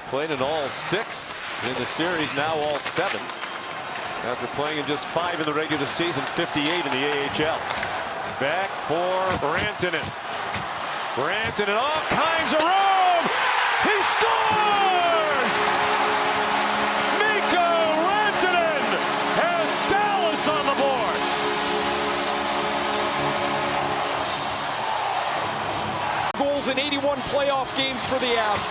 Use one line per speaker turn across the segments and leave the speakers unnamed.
Played in all 6 in the series, now all 7. After playing in just 5 in the regular season, 58 in the AHL. Back for Rantanen. Rantanen, all kinds of room! He scores! Mikko Rantanen has Dallas on the board.
Goals in 81 playoff games for the Avs.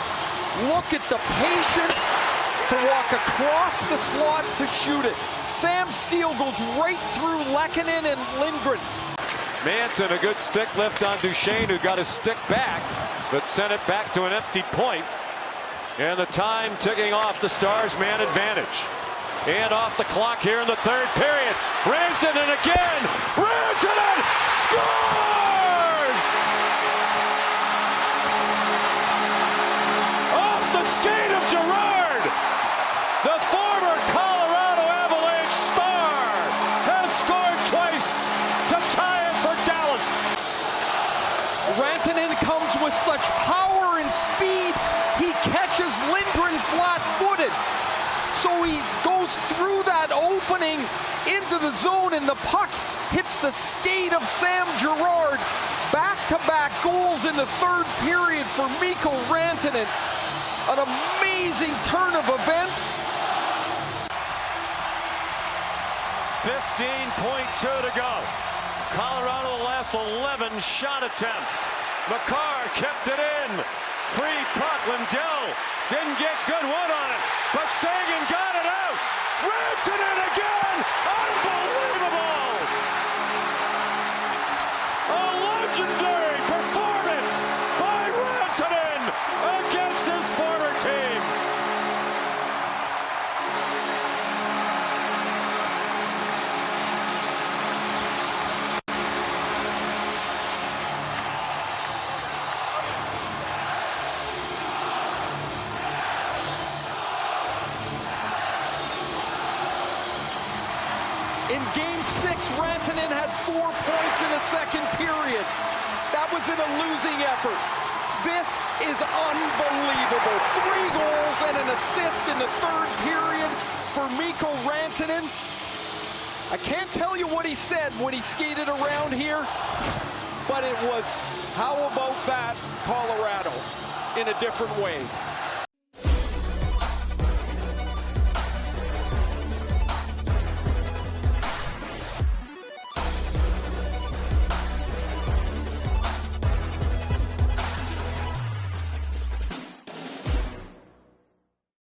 Look at the patience to walk across the slot to shoot it. Sam Steele goes right through Lehkonen and Lindgren.
Manson, a good stick lift on Duchesne, who got his stick back, but sent it back to an empty point. And the time ticking off, the Stars' man advantage. And off the clock here in the 3rd period. Rantanen again! Rantanen scores! Off the skate of Girard! The former Colorado Avalanche star has scored twice to tie it for Dallas.
Rantanen comes with such power and speed, he catches Lindgren flat-footed. So he goes through that opening into the zone, and the puck hits the skate of Sam Girard. Back-to-back goals in the 3rd period for Mikko Rantanen. An amazing turn of events.
15.2 to go. Colorado the last 11 shot attempts. Makar kept it in. Free puck. Lindell didn't get good wood on it, but Sagan got it out. Rantanen again. Unbelievable. A legendary performance by Rantanen against his former team.
In Game 6, Rantanen had 4 points in the 2nd period. That was in a losing effort. This is unbelievable. 3 goals and an assist in the 3rd period for Mikko Rantanen. I can't tell you what he said when he skated around here, but it was, how about that, Colorado, in a different way.